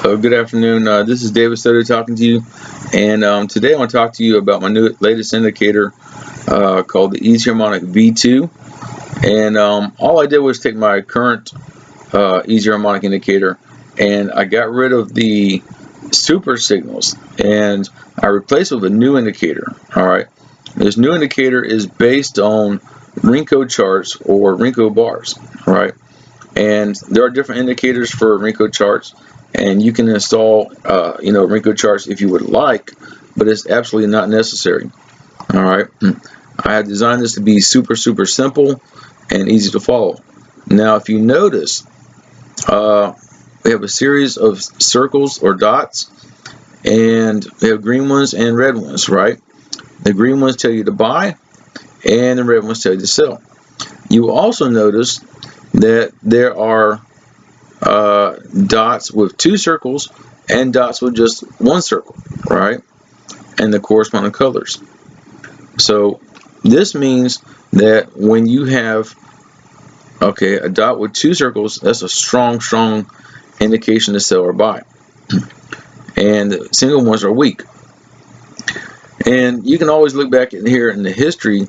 Good afternoon. This is David Soto talking to you, and today I want to talk to you about my latest indicator called the EZ Harmonic V2. And all I did was take my current EZ Harmonic indicator, and I got rid of the super signals, and I replaced it with a new indicator. All right, this new indicator is based on renko charts or renko bars. All right, and there are different indicators for renko charts. And you can install, renko charts if you would like, but it's absolutely not necessary. All right, I have designed this to be super simple and easy to follow. Now, if you notice, we have a series of circles or dots, and we have green ones and red ones. Right, the green ones tell you to buy, and the red ones tell you to sell. You will also notice that there are dots with two circles and dots with just one circle, right? And the corresponding colors. So this means that when you have a dot with two circles, that's a strong indication to sell or buy. And the single ones are weak. And you can always look back in here in the history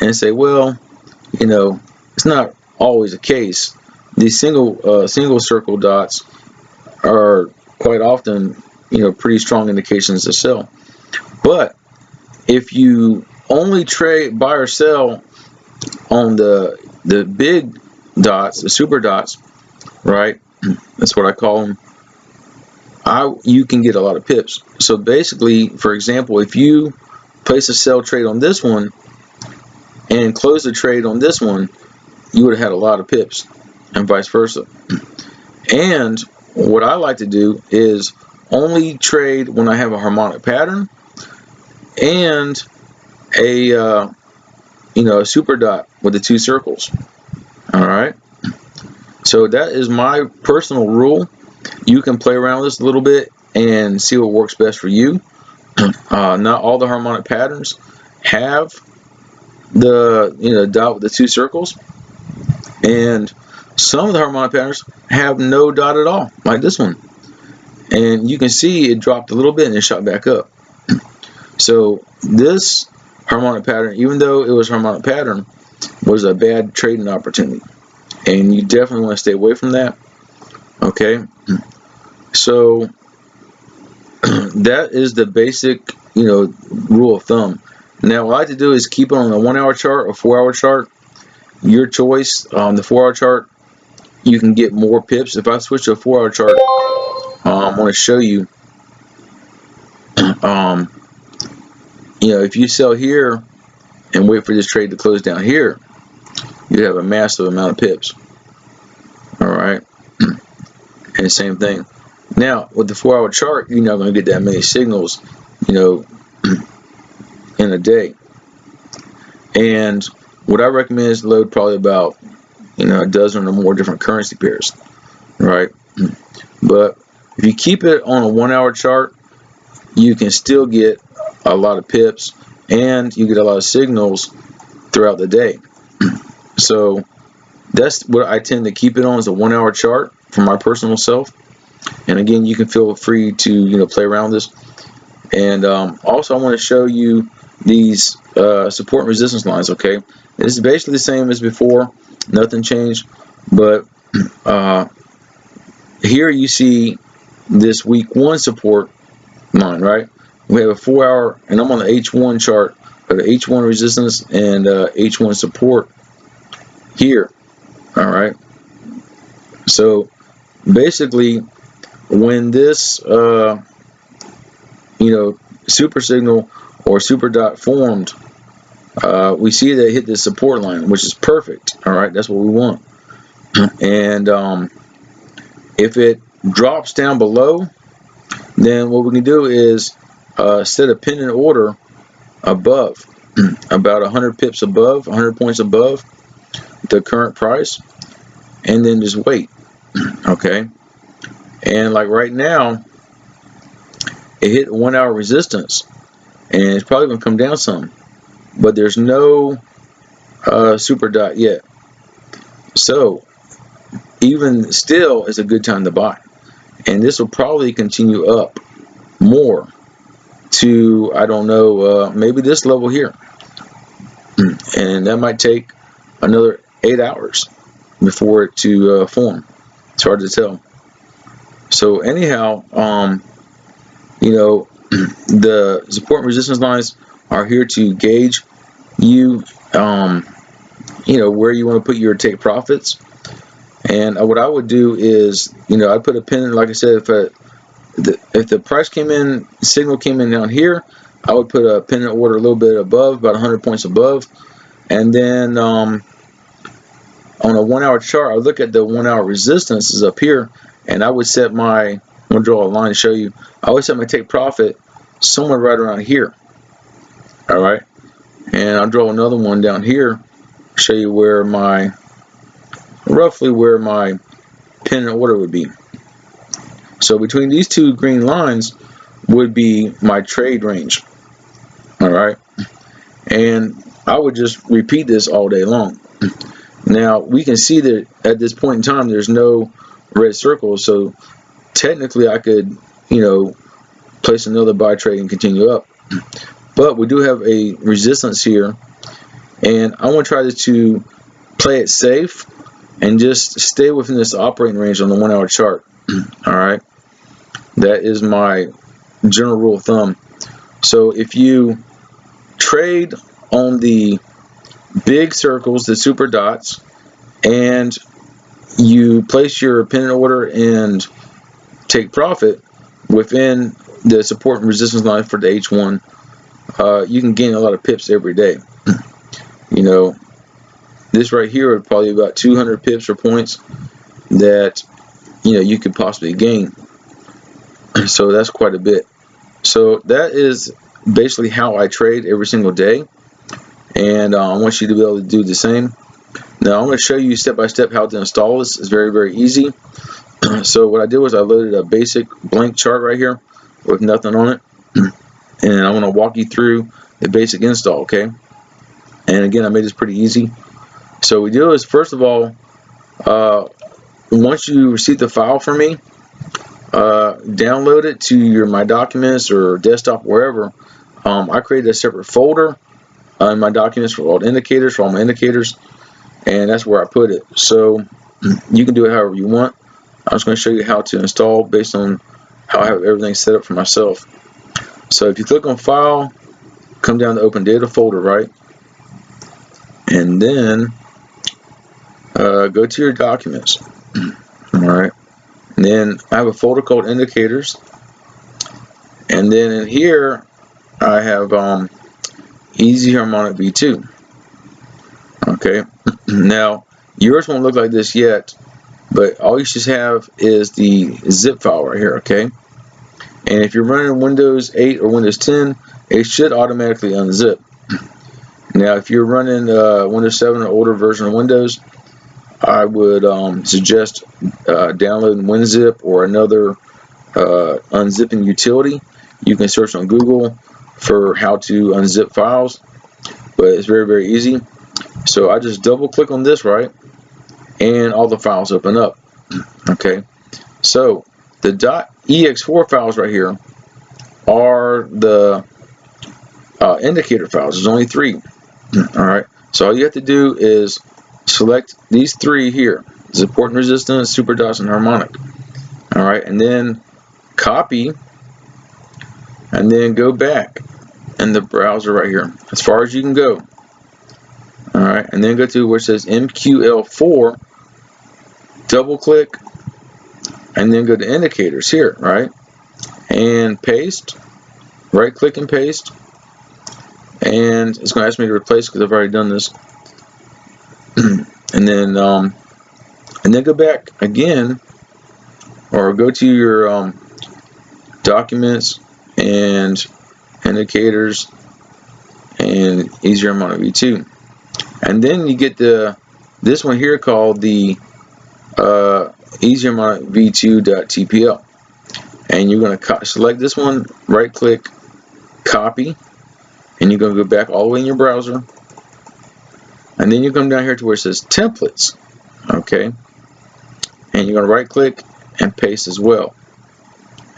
and say, well, it's not always the case. These single circle dots are quite often, pretty strong indications to sell. But if you only trade buy or sell on the big dots, the super dots, right? That's what I call them. You can get a lot of pips. So basically, for example, if you place a sell trade on this one and close the trade on this one, you would have had a lot of pips. And vice versa. And what I like to do is only trade when I have a harmonic pattern and a super dot with the two circles. All right. So that is my personal rule. You can play around with this a little bit and see what works best for you. Not all the harmonic patterns have the dot with the two circles, and some of the harmonic patterns have no dot at all, like this one. And you can see it dropped a little bit and it shot back up. So this harmonic pattern, even though it was a harmonic pattern, was a bad trading opportunity. And you definitely want to stay away from that. Okay. So that is the basic, rule of thumb. Now, what I like to do is keep it on a 1 hour chart or 4 hour chart. Your choice. On the 4 hour chart, you can get more pips. If I switch to a 4 hour chart, I want to show you, if you sell here and wait for this trade to close down here, you have a massive amount of pips. All right. And same thing. Now, with the 4 hour chart, you're not going to get that many signals, in a day. And what I recommend is load probably about a dozen or more different currency pairs, right? But if you keep it on a 1 hour chart, you can still get a lot of pips and you get a lot of signals throughout the day. So that's what I tend to keep it on, is a 1 hour chart for my personal self. And again, you can feel free to play around this. And also I want to show you these support and resistance lines. Okay, this is basically the same as before, nothing changed, but here you see this week 1 support line, right? We have a 4 hour, and I'm on the H1 chart, the H1 resistance and H1 support here. All right, so basically when this super signal or super dot formed, we see that it hit this support line, which is perfect. All right, that's what we want. And if it drops down below, then what we can do is set a pending order above, about 100 pips above, 100 points above the current price, and then just wait. Okay, and like right now, it hit 1 hour resistance, and it's probably going to come down some, but there's no super dot yet. So even still, it's a good time to buy. and this will probably continue up more to, I don't know, maybe this level here, and that might take another 8 hours before it to form. It's hard to tell. So anyhow, you know, the support and resistance lines are here to gauge you, you know, where you want to put your take profits. And what I would do is, you know, I put a pin, like I said, if the price came in, signal came in down here, I would put a pin order a little bit above, about 100 points above. And then on a 1 hour chart, I would look at the 1 hour resistance is up here, and I would set my, I'm going to draw a line to show you, I would set my take profit somewhere right around here. All right. And I'll draw another one down here, show you where my, roughly where my pin and order would be. So between these two green lines would be my trade range. All right. And I would just repeat this all day long. Now we can see that at this point in time there's no red circles, so technically I could, you know, place another buy trade and continue up. But we do have a resistance here, and I want to try to play it safe and just stay within this operating range on the 1 hour chart. All right, that is my general rule of thumb. So if you trade on the big circles, the super dots, and you place your pin order and take profit within the support and resistance line for the H1, you can gain a lot of pips every day. You know, this right here would probably be about 200 pips or points that, you know, you could possibly gain. So that's quite a bit. So that is basically how I trade every single day, and I want you to be able to do the same. Now I'm going to show you step by step how to install this. It's very, very easy. So what I did was I loaded a basic blank chart right here with nothing on it, and I want to walk you through the basic install, okay? And again, I made this pretty easy. So what we do is, first of all, once you receive the file from me, download it to your My Documents or desktop, wherever. I created a separate folder in My Documents for all the indicators, for all my indicators, and that's where I put it. So you can do it however you want. I'm just going to show you how to install based on how I have everything set up for myself. So if you click on File, come down to Open Data folder, right? And then go to your Documents. All right. And then I have a folder called Indicators. And then in here, I have EZ Harmonic V2. Okay. Now, yours won't look like this yet, but all you should have is the zip file right here, okay? And if you're running Windows 8 or Windows 10, it should automatically unzip. Now, if you're running Windows 7 or older version of Windows, I would suggest downloading WinZip or another unzipping utility. You can search on Google for how to unzip files, but it's very, very easy. So I just double click on this, right, and all the files open up. Okay, so the .ex4 files right here are the indicator files. There's only 3. All right, so all you have to do is select these 3 here: support and resistance, SuperDots, and harmonic. All right, and then copy, and then go back in the browser right here as far as you can go. All right, and then go to where it says MQL4, double click, and then go to indicators here, right? And paste, right click and paste. And it's going to ask me to replace because I've already done this. and then go back again, or go to your documents and indicators and EZ Harmonic V2. And then you get this one here called the EZ Harmonic V2.tpl, and you're going to select this one, right click, copy, and you're going to go back all the way in your browser, and then you come down here to where it says templates, okay, and you're going to right click and paste as well.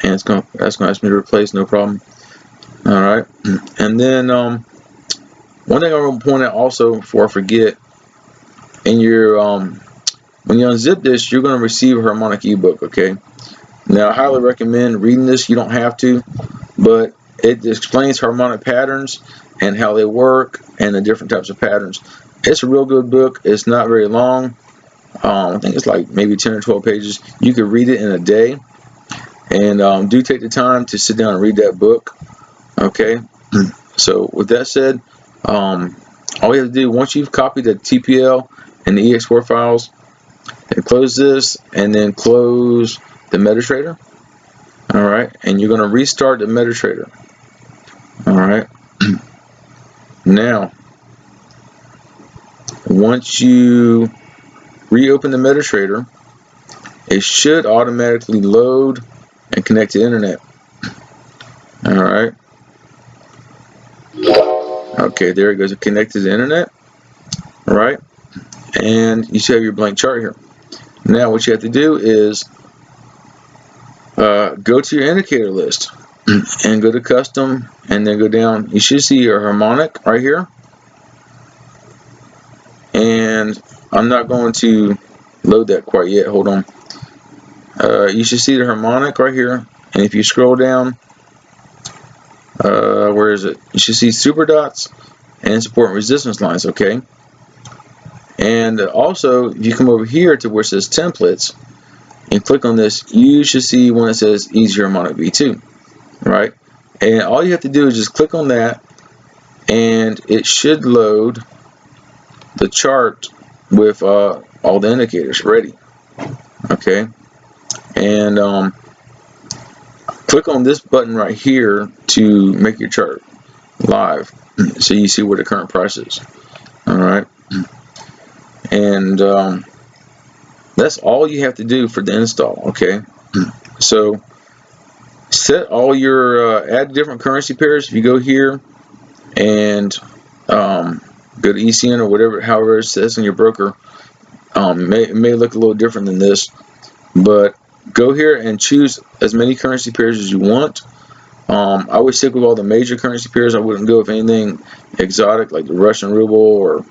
and that's gonna ask me to replace, no problem. All right, and then one thing I want to point out also before I forget, in your when you unzip this, you're going to receive a harmonic ebook. Okay, now I highly recommend reading this. You don't have to, but it explains harmonic patterns and how they work and the different types of patterns. It's a real good book. It's not very long. I think it's like maybe 10 or 12 pages. You could read it in a day, and do take the time to sit down and read that book. Okay, so with that said, all you have to do, once you've copied the TPL and the ex4 files, then close this and then close the MetaTrader. All right, and you're going to restart the MetaTrader. All right, now once you reopen the MetaTrader, it should automatically load and connect to the internet. All right, okay, there it goes, connect to the internet. All right, and you should have your blank chart here. Now what you have to do is go to your indicator list and go to custom, and then go down. You should see your harmonic right here, and I'm not going to load that quite yet, hold on. You should see the harmonic right here, and if you scroll down, where is it? You should see SuperDots and support and resistance lines. Okay, and also if you come over here to where it says templates and click on this, you should see one that says EZ Harmonic V2, right? And all you have to do is just click on that, and it should load the chart with all the indicators ready. Okay, and click on this button right here to make your chart live, so you see where the current price is. All right, and that's all you have to do for the install. Okay, so set all your add different currency pairs. If you go here and go to ECN or whatever, however it says in your broker, it may look a little different than this, but go here and choose as many currency pairs as you want. I would stick with all the major currency pairs. I wouldn't go with anything exotic like the Russian ruble or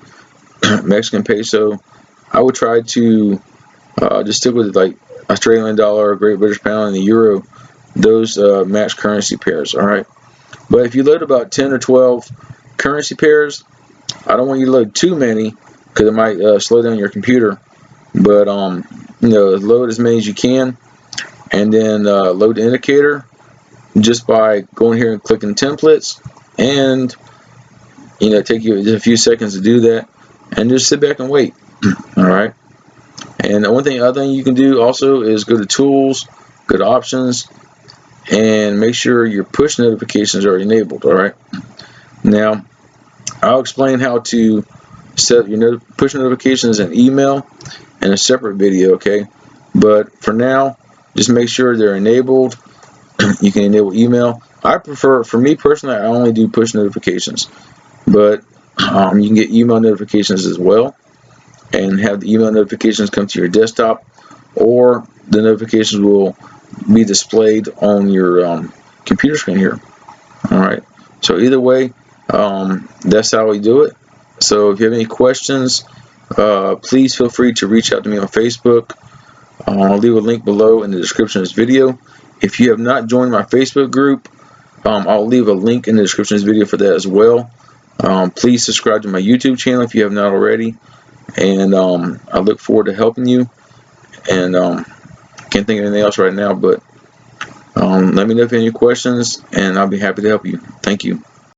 Mexican peso. I would try to just stick with like Australian dollar, Great British pound, and the euro. Those match currency pairs. All right, but if you load about 10 or 12 currency pairs, I don't want you to load too many because it might slow down your computer. But load as many as you can, and then load the indicator just by going here and clicking templates, and take you just a few seconds to do that, and just sit back and wait. All right, and the other thing you can do also is go to tools, go to options, and make sure your push notifications are enabled. All right, now I'll explain how to set your push notifications in email in a separate video. Okay, but for now, just make sure they're enabled. You can enable email. For me personally, I only do push notifications, but you can get email notifications as well, and have the email notifications come to your desktop, or the notifications will be displayed on your computer screen here. All right, so either way, that's how we do it. So if you have any questions, please feel free to reach out to me on Facebook. I'll leave a link below in the description of this video. If you have not joined my Facebook group, I'll leave a link in the description of this video for that as well. Please subscribe to my YouTube channel if you have not already, and I look forward to helping you. And can't think of anything else right now, but let me know if you have any questions, and I'll be happy to help you. Thank you.